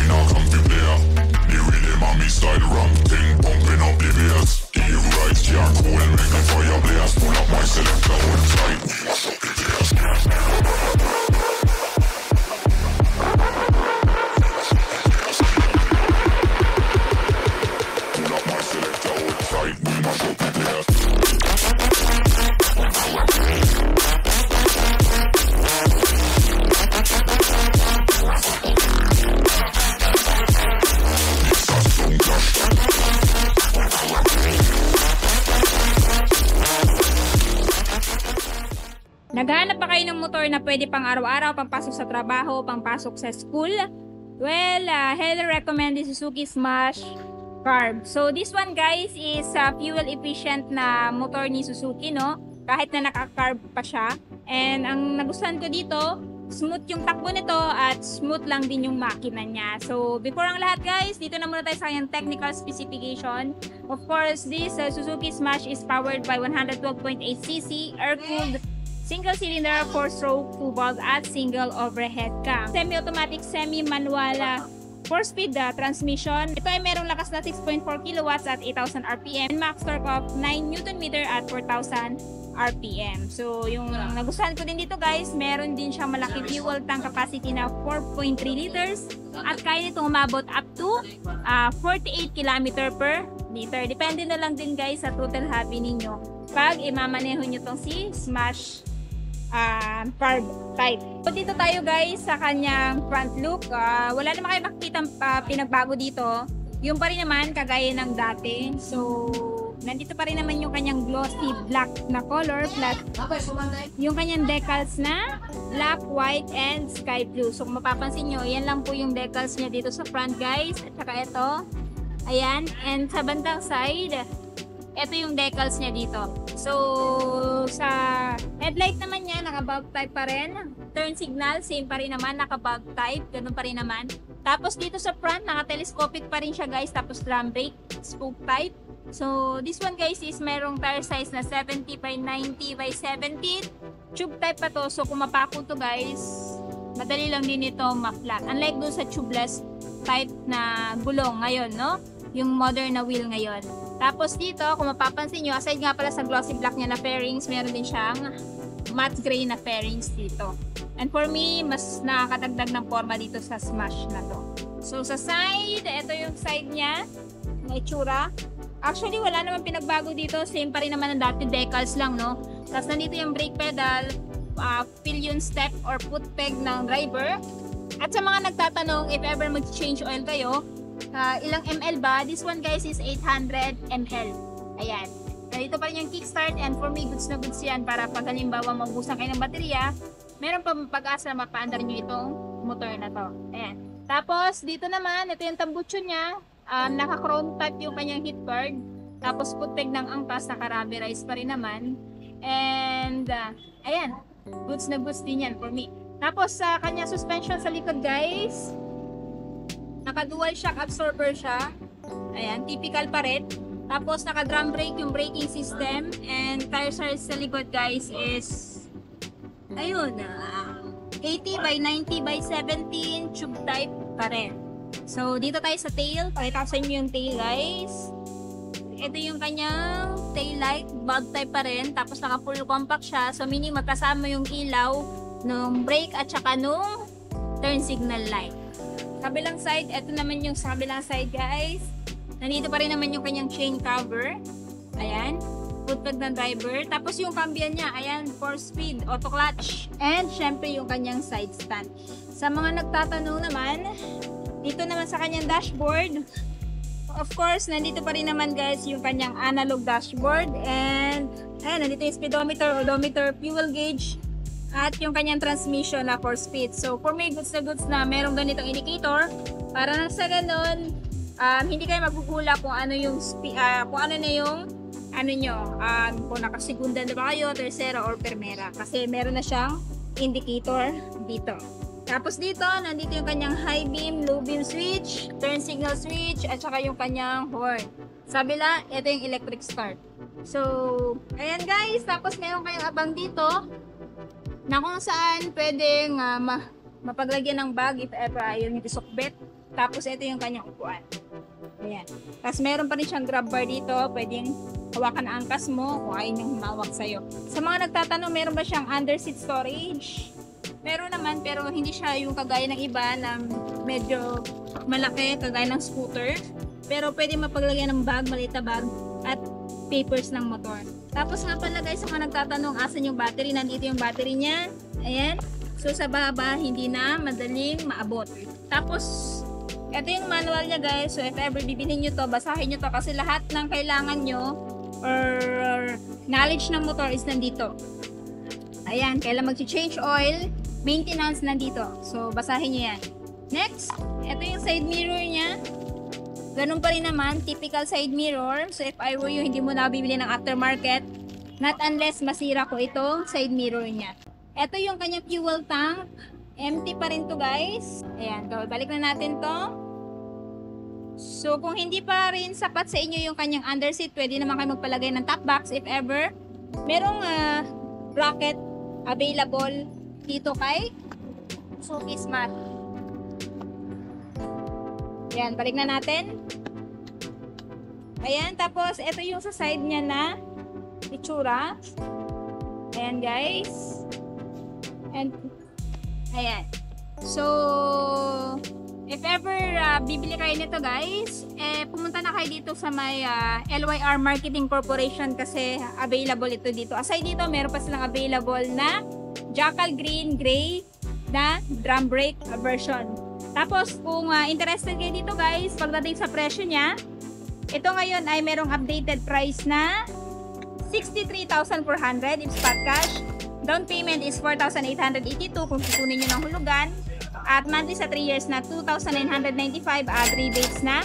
not come to play. The rhythm on me style rum thing, pumping up the bass. Give right, yeah, cool, make a fire blast. Pull up my selector, hold tight. Pull up my selector, hold tight. We mash up the place. Naghahanap pa kayo ng motor na pwede pang araw-araw, pangpasok sa trabaho, pangpasok sa school? Well, highly recommend the Suzuki Smash Carb. So this one guys is fuel efficient na motor ni Suzuki, no? Kahit na naka-carb pa siya. And ang nagustuhan ko dito, smooth yung takbo nito at smooth lang din yung makina niya. So before ang lahat guys, dito na muna tayo sa kanyang technical specification. Of course, this Suzuki Smash is powered by 112.8cc air-cooled single-cylinder 4-stroke 2-valve at single overhead cam. Semi-automatic, semi-manual 4-speed transmission. Ito ay merong lakas na 6.4 kilowatts at 8,000 RPM and max torque of 9 Nm at 4,000 RPM. So, yung nagustuhan ko din dito guys, meron din siyang malaki fuel tank capacity na 4.3 liters at kaya nitong umabot up to 48 km per liter. Depende na lang din guys sa total hobby ninyo pag imamaneho nyo tong si Smash Carb type. So dito tayo guys sa kanyang front look. Wala naman kayo makikita pinagbago dito. Yung pa rin naman kagaya ng dati. So nandito pa rin naman yung kanyang glossy black na color plus yung kanyang decals na black, white, and sky blue. So kung mapapansin nyo, yan lang po yung decals niya dito sa front guys. At saka ito, ayan. And sa bandang side, ito yung decals niya dito. So, sa headlight naman niya, naka-bulb type pa rin. Turn signal, same pa rin naman, naka-bulb type, ganun pa rin naman. Tapos dito sa front, naka-telescopic pa rin siya guys, tapos drum brake, spoke type. So, this one guys is merong tire size na 70 by 90 by 70. Tube type pa to, so kung mapako to guys, madali lang din ito ma-flat. Unlike doon sa tubeless type na gulong ngayon, no? Yung modern na wheel ngayon. Tapos dito, kung mapapansin nyo, aside nga pala sa glossy black niya na fairings, meron din siyang matte gray na fairings dito. And for me, mas nakakadagdag ng forma dito sa Smash na to. So sa side, ito yung side niya, na itsura. Actually, wala naman pinagbago dito. Same pa rin naman ang dati, decals lang, no? Tapos nandito yung brake pedal, pillion step or foot peg ng driver. At sa mga nagtatanong, if ever mag-change oil kayo, ilang ml ba? This one guys is 800 ml. Ayan. Dito pa rin yung kickstart and for me, goods na goods yan para pag halimbawa magubusan kayo ng baterya, meron pa pag-asa na mapaandar nyo itong motor na to. Ayan. Tapos, dito naman, ito yung tambucho niya. Naka-chrome type yung kanyang heat guard. Tapos, footpeg ng angkas, naka-rubberized pa rin naman. And, ayan. Goods na goods din yan for me. Tapos, sa kanyang suspension sa likod guys, naka-dual shock absorber siya. Ayan, typical pa rin. Tapos, naka-drum brake yung braking system. And tire size sa likod guys is, ayun, 80 by 90 by 17 tube type pa rin. So, dito tayo sa tail. Pakita ko sa inyo yung tail guys. Ito yung kanyang tail light. Bulb type pa rin. Tapos, naka-full compact siya. So, meaning magkasama yung ilaw nung brake at saka nung turn signal light. Kabilang side, ito naman yung sa kabilang side guys. Nandito pa rin naman yung kanyang chain cover. Ayan. Footpeg ng driver. Tapos yung cambian niya, ayan, 4-speed, auto clutch. And syempre yung kanyang side stand. Sa mga nagtatanong naman, dito naman sa kanyang dashboard, of course, nandito pa rin naman guys yung kanyang analog dashboard. And ayan, nandito yung speedometer, odometer, fuel gauge, at yung kanyang transmission na 4-speed. So, for me, goods na merong ganitong indicator para nang sa ganun, hindi kayo magugula kung ano yung kung ano na yung kung nakasigunda na ba kayo, tercera or primera. Kasi meron na siyang indicator dito. Tapos dito, nandito yung kanyang high beam, low beam switch, turn signal switch, at saka yung kanyang horn. Sa kabila, ito yung electric start. So, ayan guys. Tapos meron kayong abang dito na kung saan pwedeng mapaglagyan ng bag if ever ayaw nyo isukbit. Tapos ito yung kanyang upuan. Ayan. Tapos meron pa rin siyang grab bar dito. Pwedeng hawakan ang angkas mo kung ayaw niyang humawak sa'yo. Sa mga nagtatanong, meron ba siyang under seat storage? Meron naman, pero hindi siya yung kagaya ng iba na medyo malaki, kagaya ng scooter. Pero pwede mapaglagyan ng bag, maliit na bag, at papers ng motor. Tapos nga pala guys, sa mga nagtatanong, asan yung battery? Nandito yung battery niya. Ayan. So sa baba, hindi na madaling maabot. Tapos, ito yung manual niya guys. So if ever bibilhin nyo to, basahin nyo to kasi lahat ng kailangan nyo or knowledge ng motor is nandito. Ayan, kailan mag-change oil, maintenance nandito. So basahin nyo yan. Next, ito yung side mirror niya. Ganun pa rin naman, typical side mirror. So if I were you, hindi mo na bibili ng aftermarket. Not unless masira ko itong side mirror niya. Ito yung kanyang fuel tank. Empty pa rin to guys. Ayan, so balik na natin to. So kung hindi pa rin sapat sa inyo yung kanyang underseat, pwede naman kayo magpalagay ng top box if ever. Merong bracket available dito kay Suki Smart. Ayan, balik na natin. Ayan, tapos ito yung sa side niya na itsura. Ayan guys. And ayan. So if ever bibili kayo nito guys, pumunta na kayo dito sa may LYR Marketing Corporation kasi available ito dito. Aside dito, meron pa silang available na Jackal Green Gray na drum brake version. Tapos kung interested kayo dito guys, pagdating sa presyo niya, ito ngayon ay merong updated price na 63,400 in spot cash. Down payment is 4,882 kung kukunin nyo ng hulugan. At monthly sa 3 years na 2,995 at rebates na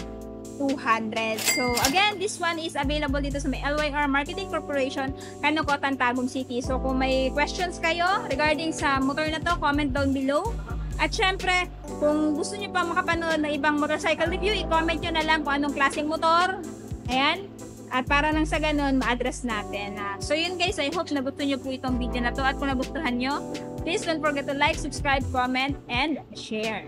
200. So again, this one is available dito sa may LYR Marketing Corporation, Kanukotan, Tagum City. So kung may questions kayo regarding sa motor na to, comment down below. At syempre, kung gusto nyo pa makapanood ng ibang motorcycle review, i-comment nyo na lang kung anong klaseng motor. Ayan. At para nang sa ganun, ma-address natin. So yun guys, I hope nagustuhan nyo po itong video na to. At kung nagustuhan nyo, please don't forget to like, subscribe, comment, and share.